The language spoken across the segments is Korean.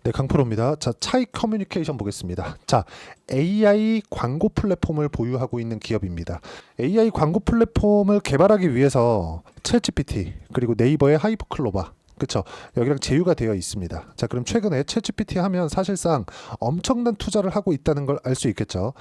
네, 강프로입니다. 자, 차이 커뮤니케이션 보겠습니다. 자, AI 광고 플랫폼을 보유하고 있는 기업입니다. AI 광고 플랫폼을 개발하기 위해서 챗GPT 그리고 네이버의 하이퍼클로바 그쵸? 여기랑 제휴가 되어 있습니다. 자, 그럼 최근에 챗GPT 하면 사실상 엄청난 투자를 하고 있다는 걸 알 수 있겠죠.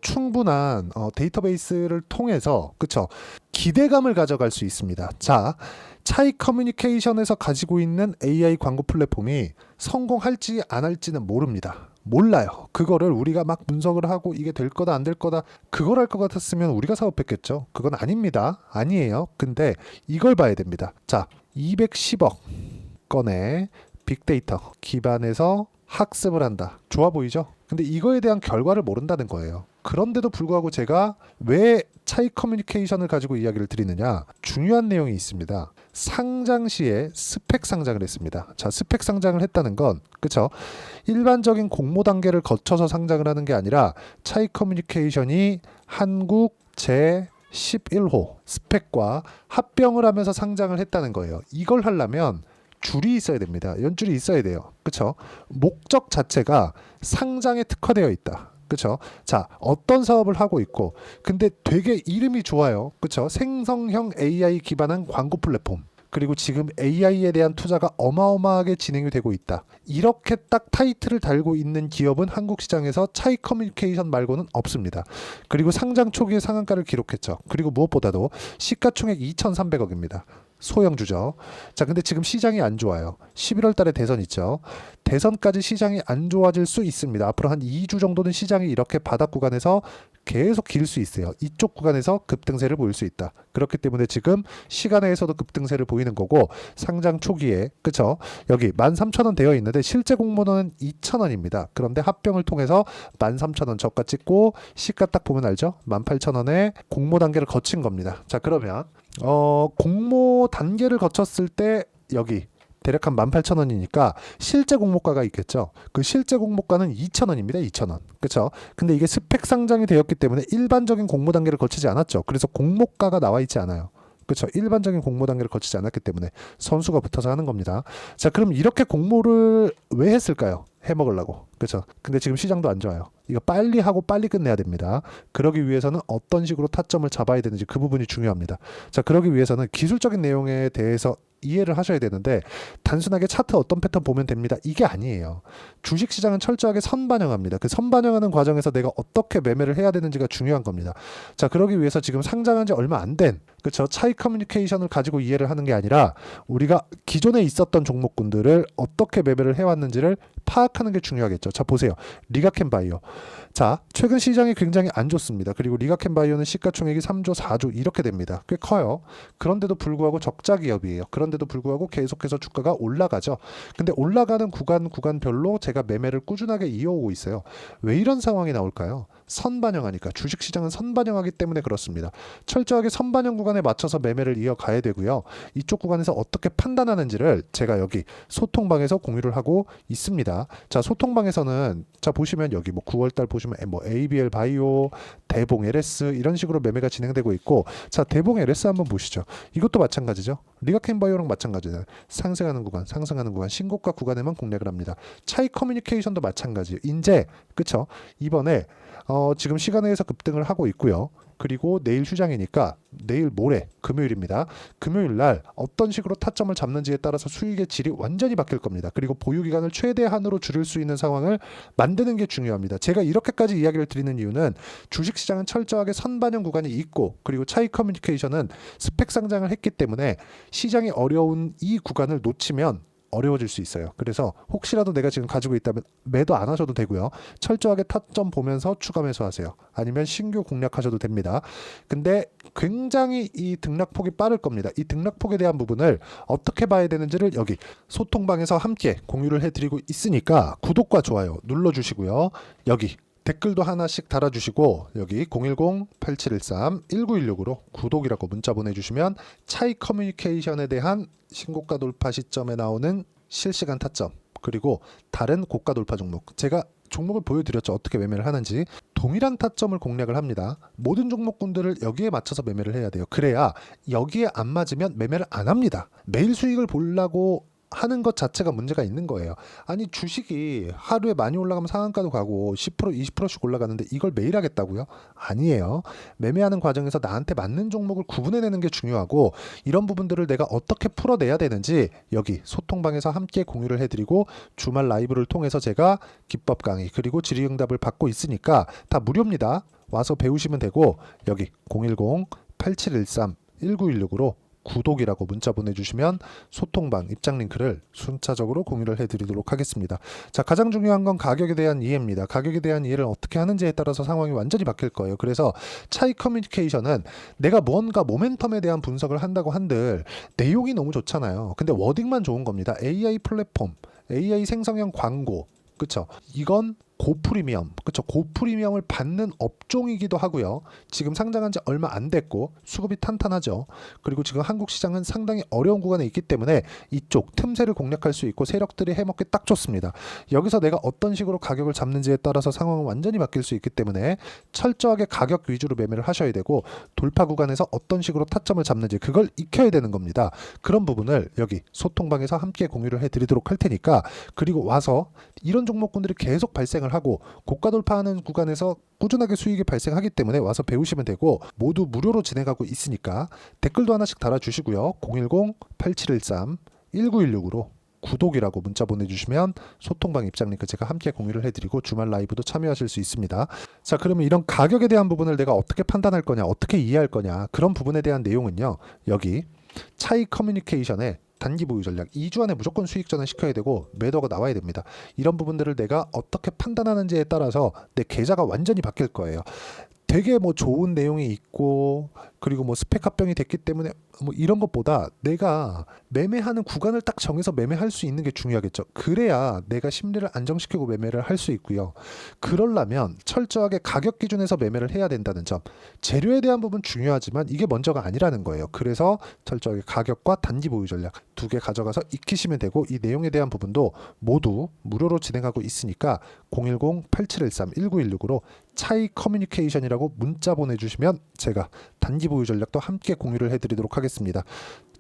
충분한 데이터베이스를 통해서 그쵸? 기대감을 가져갈 수 있습니다. 자, 차이 커뮤니케이션에서 가지고 있는 AI 광고 플랫폼이 성공할지 안 할지는 모릅니다. 몰라요. 그거를 우리가 막 분석을 하고 이게 될 거다 안 될 거다 그걸 할 것 같았으면 우리가 사업했겠죠. 그건 아닙니다. 아니에요. 근데 이걸 봐야 됩니다. 자, 210억 건의 빅데이터 기반에서 학습을 한다. 좋아 보이죠? 근데 이거에 대한 결과를 모른다는 거예요. 그런데도 불구하고 제가 왜 차이 커뮤니케이션을 가지고 이야기를 드리느냐? 중요한 내용이 있습니다. 상장 시에 스펙 상장을 했습니다. 자, 스펙 상장을 했다는 건 그쵸? 일반적인 공모 단계를 거쳐서 상장을 하는 게 아니라 차이 커뮤니케이션이 한국 제 11호 스펙과 합병을 하면서 상장을 했다는 거예요. 이걸 하려면 줄이 있어야 됩니다. 연줄이 있어야 돼요. 그쵸? 목적 자체가 상장에 특화되어 있다. 그쵸? 자, 어떤 사업을 하고 있고 근데 되게 이름이 좋아요. 그쵸? 생성형 AI 기반한 광고 플랫폼. 그리고 지금 AI에 대한 투자가 어마어마하게 진행이 되고 있다. 이렇게 딱 타이틀을 달고 있는 기업은 한국 시장에서 차이 커뮤니케이션 말고는 없습니다. 그리고 상장 초기에 상한가를 기록했죠. 그리고 무엇보다도 시가총액 2,300억입니다. 소형주죠. 자, 근데 지금 시장이 안 좋아요. 11월 달에 대선 있죠. 대선까지 시장이 안 좋아질 수 있습니다. 앞으로 한 2주 정도는 시장이 이렇게 바닥 구간에서 계속 길 수 있어요. 이쪽 구간에서 급등세를 보일 수 있다. 그렇기 때문에 지금 시간에서도 급등세를 보이는 거고 상장 초기에 그쵸? 여기 13,000원 되어 있는데 실제 공모는 2,000원입니다. 그런데 합병을 통해서 13,000원 저가 찍고 시가 딱 보면 알죠? 18,000원에 공모 단계를 거친 겁니다. 자, 그러면 공모 단계를 거쳤을 때 여기 대략 한 18,000원이니까 실제 공모가가 있겠죠. 그 실제 공모가는 2,000원입니다. 2,000원. 그렇죠? 근데 이게 스펙 상장이 되었기 때문에 일반적인 공모 단계를 거치지 않았죠. 그래서 공모가가 나와 있지 않아요. 그렇죠? 일반적인 공모 단계를 거치지 않았기 때문에 선수가 붙어서 하는 겁니다. 자, 그럼 이렇게 공모를 왜 했을까요? 해먹으려고. 그렇죠? 근데 지금 시장도 안 좋아요. 이거 빨리 하고 빨리 끝내야 됩니다. 그러기 위해서는 어떤 식으로 타점을 잡아야 되는지 그 부분이 중요합니다. 자, 그러기 위해서는 기술적인 내용에 대해서 이해를 하셔야 되는데 단순하게 차트 어떤 패턴 보면 됩니다. 이게 아니에요. 주식시장은 철저하게 선반영합니다. 그 선반영하는 과정에서 내가 어떻게 매매를 해야 되는지가 중요한 겁니다. 자, 그러기 위해서 지금 상장한 지 얼마 안 된 그렇죠? 차이 커뮤니케이션을 가지고 이해를 하는 게 아니라 우리가 기존에 있었던 종목군들을 어떻게 매매를 해왔는지를 파악하는 게 중요하겠죠. 자, 보세요. 리가캔바이오. 자, 최근 시장이 굉장히 안 좋습니다. 그리고 리가캔바이오는 시가총액이 3조, 4조 이렇게 됩니다. 꽤 커요. 그런데도 불구하고 적자 기업이에요. 그런데도 불구하고 계속해서 주가가 올라가죠. 근데 올라가는 구간별로 제가 매매를 꾸준하게 이어오고 있어요. 왜 이런 상황이 나올까요? 선반영하니까. 주식시장은 선반영하기 때문에 그렇습니다. 철저하게 선반영 구간에 맞춰서 매매를 이어가야 되고요. 이쪽 구간에서 어떻게 판단하는지를 제가 여기 소통방에서 공유를 하고 있습니다. 자, 소통방에서는 자 보시면 여기 뭐 9월달 보시면 뭐 ABL 바이오, 대봉 LS 이런 식으로 매매가 진행되고 있고 자, 대봉 LS 한번 보시죠. 이것도 마찬가지죠. 리가캔 바이오랑 마찬가지잖아요. 상승하는 구간, 신고가 구간에만 공략을 합니다. 차이 커뮤니케이션도 마찬가지예요. 이제 그쵸? 이번에 지금 시간에서 급등을 하고 있고요. 그리고 내일 휴장이니까 내일 모레 금요일입니다. 금요일 날 어떤 식으로 타점을 잡는지에 따라서 수익의 질이 완전히 바뀔 겁니다. 그리고 보유기간을 최대한으로 줄일 수 있는 상황을 만드는 게 중요합니다. 제가 이렇게까지 이야기를 드리는 이유는 주식시장은 철저하게 선반영 구간이 있고 그리고 차이 커뮤니케이션은 스펙 상장을 했기 때문에 시장이 어려운 이 구간을 놓치면 어려워질 수 있어요. 그래서 혹시라도 내가 지금 가지고 있다면 매도 안 하셔도 되고요. 철저하게 타점 보면서 추가 매수하세요. 아니면 신규 공략하셔도 됩니다. 근데 굉장히 이 등락폭이 빠를 겁니다. 이 등락폭에 대한 부분을 어떻게 봐야 되는지를 여기 소통방에서 함께 공유를 해드리고 있으니까 구독과 좋아요 눌러주시고요. 여기 댓글도 하나씩 달아주시고 여기 010-8713-1916으로 구독이라고 문자 보내주시면 차이 커뮤니케이션에 대한 신고가 돌파 시점에 나오는 실시간 타점 그리고 다른 고가 돌파 종목 제가 종목을 보여드렸죠. 어떻게 매매를 하는지 동일한 타점을 공략을 합니다. 모든 종목군들을 여기에 맞춰서 매매를 해야 돼요. 그래야 여기에 안 맞으면 매매를 안 합니다. 매일 수익을 보려고 하는 것 자체가 문제가 있는 거예요. 아니 주식이 하루에 많이 올라가면 상한가도 가고 10% 20%씩 올라가는데 이걸 매일 하겠다고요? 아니에요. 매매하는 과정에서 나한테 맞는 종목을 구분해내는 게 중요하고 이런 부분들을 내가 어떻게 풀어내야 되는지 여기 소통방에서 함께 공유를 해드리고 주말 라이브를 통해서 제가 기법 강의 그리고 질의응답을 받고 있으니까 다 무료입니다. 와서 배우시면 되고 여기 010-8713-1916으로 구독이라고 문자 보내주시면 소통방 입장 링크를 순차적으로 공유를 해드리도록 하겠습니다. 자, 가장 중요한 건 가격에 대한 이해입니다. 가격에 대한 이해를 어떻게 하는지에 따라서 상황이 완전히 바뀔 거예요. 그래서 차익 커뮤니케이션은 내가 뭔가 모멘텀에 대한 분석을 한다고 한들 내용이 너무 좋잖아요. 근데 워딩만 좋은 겁니다. AI 플랫폼, AI 생성형 광고, 그쵸? 이건 고프리미엄, 그쵸? 고프리미엄을 받는 업종이기도 하고요. 지금 상장한 지 얼마 안 됐고 수급이 탄탄하죠. 그리고 지금 한국 시장은 상당히 어려운 구간에 있기 때문에 이쪽 틈새를 공략할 수 있고 세력들이 해먹기 딱 좋습니다. 여기서 내가 어떤 식으로 가격을 잡는지에 따라서 상황은 완전히 바뀔 수 있기 때문에 철저하게 가격 위주로 매매를 하셔야 되고 돌파 구간에서 어떤 식으로 타점을 잡는지 그걸 익혀야 되는 겁니다. 그런 부분을 여기 소통방에서 함께 공유를 해드리도록 할 테니까 그리고 와서 이런 종목군들이 계속 발생을 하고 고가 돌파하는 구간에서 꾸준하게 수익이 발생하기 때문에 와서 배우시면 되고 모두 무료로 진행하고 있으니까 댓글도 하나씩 달아주시고요. 010-8713-1916으로 구독이라고 문자 보내주시면 소통방 입장 링크 제가 함께 공유를 해드리고 주말 라이브도 참여하실 수 있습니다. 자, 그러면 이런 가격에 대한 부분을 내가 어떻게 판단할 거냐, 어떻게 이해할 거냐 그런 부분에 대한 내용은요. 여기 차익 커뮤니케이션에 단기 보유 전략 2주 안에 무조건 수익 전환 시켜야 되고 매도가 나와야 됩니다. 이런 부분들을 내가 어떻게 판단하는지에 따라서 내 계좌가 완전히 바뀔 거예요. 되게 뭐 좋은 내용이 있고 그리고 뭐 스펙 합병이 됐기 때문에 뭐 이런 것보다 내가 매매하는 구간을 딱 정해서 매매할 수 있는 게 중요하겠죠. 그래야 내가 심리를 안정시키고 매매를 할 수 있고요. 그러려면 철저하게 가격 기준에서 매매를 해야 된다는 점. 재료에 대한 부분 중요하지만 이게 먼저가 아니라는 거예요. 그래서 철저하게 가격과 단기 보유 전략 두 개 가져가서 익히시면 되고 이 내용에 대한 부분도 모두 무료로 진행하고 있으니까 010-8713-1916으로 차익 커뮤니케이션이라고 문자 보내주시면 제가 단기 보유 전략도 함께 공유를 해드리도록 하겠습니다.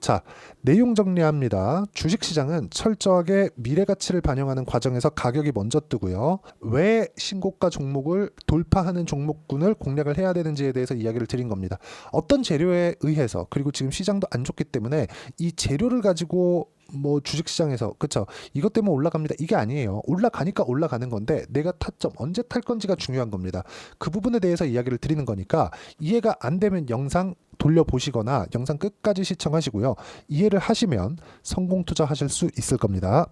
자, 내용 정리합니다. 주식시장은 철저하게 미래가치를 반영하는 과정에서 가격이 먼저 뜨고요. 왜 신고가 종목을 돌파하는 종목군을 공략을 해야 되는지에 대해서 이야기를 드린 겁니다. 어떤 재료에 의해서 그리고 지금 시장도 안 좋기 때문에 이 재료를 가지고 뭐 주식시장에서 그쵸 이것 때문에 올라갑니다 이게 아니에요. 올라가니까 올라가는 건데 내가 타점 언제 탈 건지가 중요한 겁니다. 그 부분에 대해서 이야기를 드리는 거니까 이해가 안 되면 영상 돌려보시거나 영상 끝까지 시청하시고요. 이해를 하시면 성공 투자하실 수 있을 겁니다.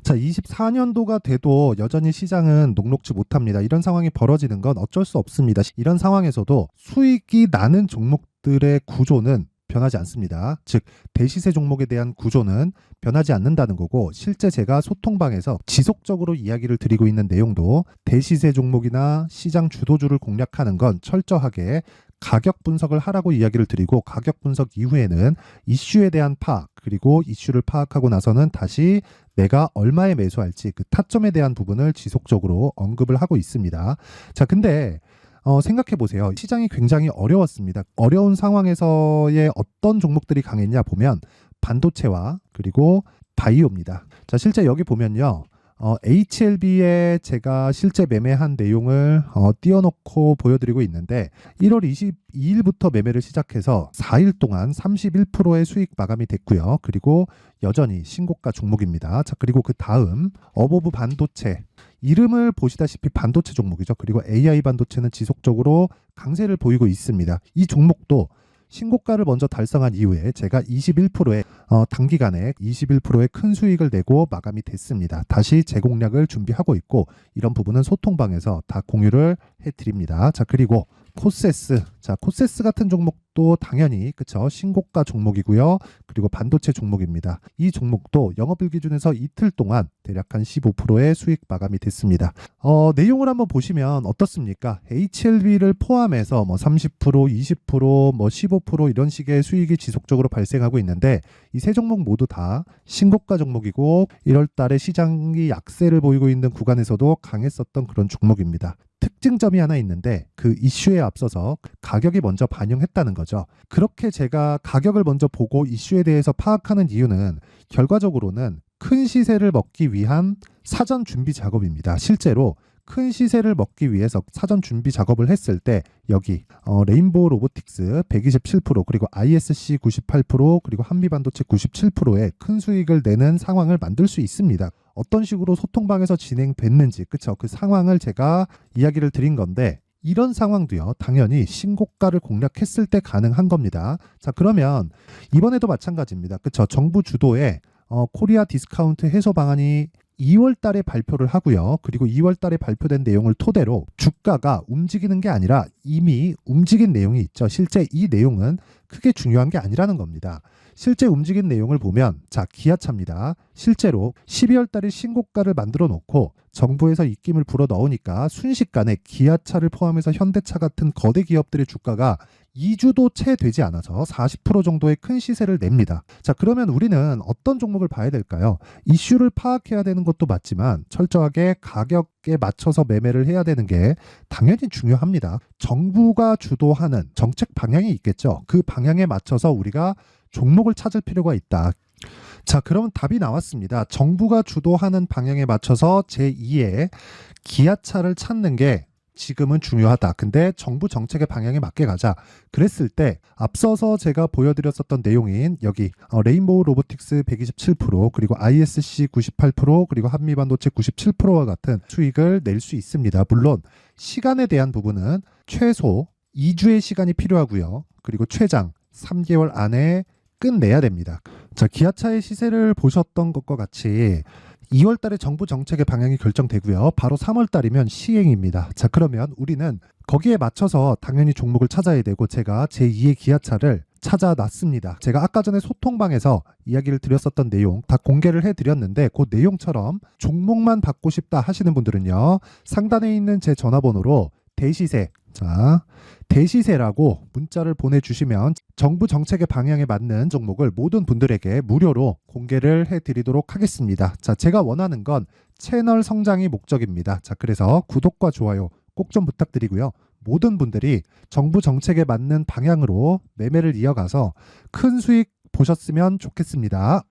자, 24년도가 돼도 여전히 시장은 녹록지 못합니다. 이런 상황이 벌어지는 건 어쩔 수 없습니다. 이런 상황에서도 수익이 나는 종목들의 구조는 변하지 않습니다. 즉 대시세 종목에 대한 구조는 변하지 않는다는 거고 실제 제가 소통방에서 지속적으로 이야기를 드리고 있는 내용도 대시세 종목이나 시장 주도주를 공략하는 건 철저하게 가격 분석을 하라고 이야기를 드리고 가격 분석 이후에는 이슈에 대한 파악 그리고 이슈를 파악하고 나서는 다시 내가 얼마에 매수할지 그 타점에 대한 부분을 지속적으로 언급을 하고 있습니다. 자, 근데 생각해 보세요. 시장이 굉장히 어려웠습니다. 어려운 상황에서의 어떤 종목들이 강했냐 보면 반도체와 그리고 바이오입니다. 자, 실제 여기 보면요. HLB에 제가 실제 매매한 내용을 띄워놓고 보여드리고 있는데 1월 22일부터 매매를 시작해서 4일 동안 31%의 수익 마감이 됐고요. 그리고 여전히 신고가 종목입니다. 자, 그리고 그 다음 어보브 반도체 이름을 보시다시피 반도체 종목이죠. 그리고 AI 반도체는 지속적으로 강세를 보이고 있습니다. 이 종목도 신고가를 먼저 달성한 이후에 제가 21%의 단기간에 21%의 큰 수익을 내고 마감이 됐습니다. 다시 재공략을 준비하고 있고 이런 부분은 소통방에서 다 공유를 해드립니다. 자, 그리고 코세스. 자, 코세스 같은 종목도 당연히 그쵸 신고가 종목이고요. 그리고 반도체 종목입니다. 이 종목도 영업일 기준에서 이틀 동안 대략 한 15%의 수익 마감이 됐습니다. 내용을 한번 보시면 어떻습니까? HLB를 포함해서 뭐 30%, 20%, 뭐 15% 이런 식의 수익이 지속적으로 발생하고 있는데 이 세 종목 모두 다 신고가 종목이고 1월 달에 시장이 약세를 보이고 있는 구간에서도 강했었던 그런 종목입니다. 특징점이 하나 있는데 그 이슈에 앞서서 가격이 먼저 반영했다는 거죠. 그렇게 제가 가격을 먼저 보고 이슈에 대해서 파악하는 이유는 결과적으로는 큰 시세를 먹기 위한 사전 준비 작업입니다. 실제로 큰 시세를 먹기 위해서 사전 준비 작업을 했을 때 여기 레인보우 로보틱스 127% 그리고 ISC 98% 그리고 한미반도체 97%의 큰 수익을 내는 상황을 만들 수 있습니다. 어떤 식으로 소통방에서 진행됐는지 그쵸? 그 상황을 제가 이야기를 드린 건데 이런 상황도요 당연히 신고가를 공략했을 때 가능한 겁니다. 자 그러면 이번에도 마찬가지입니다. 그쵸? 정부 주도의 코리아 디스카운트 해소 방안이 2월 달에 발표를 하고요. 그리고 2월 달에 발표된 내용을 토대로 주가가 움직이는 게 아니라 이미 움직인 내용이 있죠. 실제 이 내용은 크게 중요한 게 아니라는 겁니다. 실제 움직인 내용을 보면 자 기아차입니다. 실제로 12월 달에 신고가를 만들어 놓고 정부에서 입김을 불어 넣으니까 순식간에 기아차를 포함해서 현대차 같은 거대 기업들의 주가가 2주도 채 되지 않아서 40% 정도의 큰 시세를 냅니다. 자 그러면 우리는 어떤 종목을 봐야 될까요? 이슈를 파악해야 되는 것도 맞지만 철저하게 가격에 맞춰서 매매를 해야 되는 게 당연히 중요합니다. 정부가 주도하는 정책 방향이 있겠죠. 그 방향에 맞춰서 우리가 종목을 찾을 필요가 있다. 자, 그럼 답이 나왔습니다. 정부가 주도하는 방향에 맞춰서 제2의 기아차를 찾는 게 지금은 중요하다. 근데 정부 정책의 방향에 맞게 가자. 그랬을 때 앞서서 제가 보여드렸었던 내용인 여기 레인보우 로보틱스 127% 그리고 ISC 98% 그리고 한미반도체 97%와 같은 수익을 낼 수 있습니다. 물론 시간에 대한 부분은 최소 2주의 시간이 필요하고요. 그리고 최장 3개월 안에 끝내야 됩니다. 자, 기아차의 시세를 보셨던 것과 같이 2월 달에 정부 정책의 방향이 결정되고요. 바로 3월 달이면 시행입니다. 자, 그러면 우리는 거기에 맞춰서 당연히 종목을 찾아야 되고 제가 제2의 기아차를 찾아놨습니다. 제가 아까 전에 소통방에서 이야기를 드렸었던 내용 다 공개를 해드렸는데 그 내용처럼 종목만 받고 싶다 하시는 분들은요. 상단에 있는 제 전화번호로 대시세 자 대시세라고 문자를 보내주시면 정부 정책의 방향에 맞는 종목을 모든 분들에게 무료로 공개를 해드리도록 하겠습니다. 자, 제가 원하는 건 채널 성장이 목적입니다. 자, 그래서 구독과 좋아요 꼭 좀 부탁드리고요. 모든 분들이 정부 정책에 맞는 방향으로 매매를 이어가서 큰 수익 보셨으면 좋겠습니다.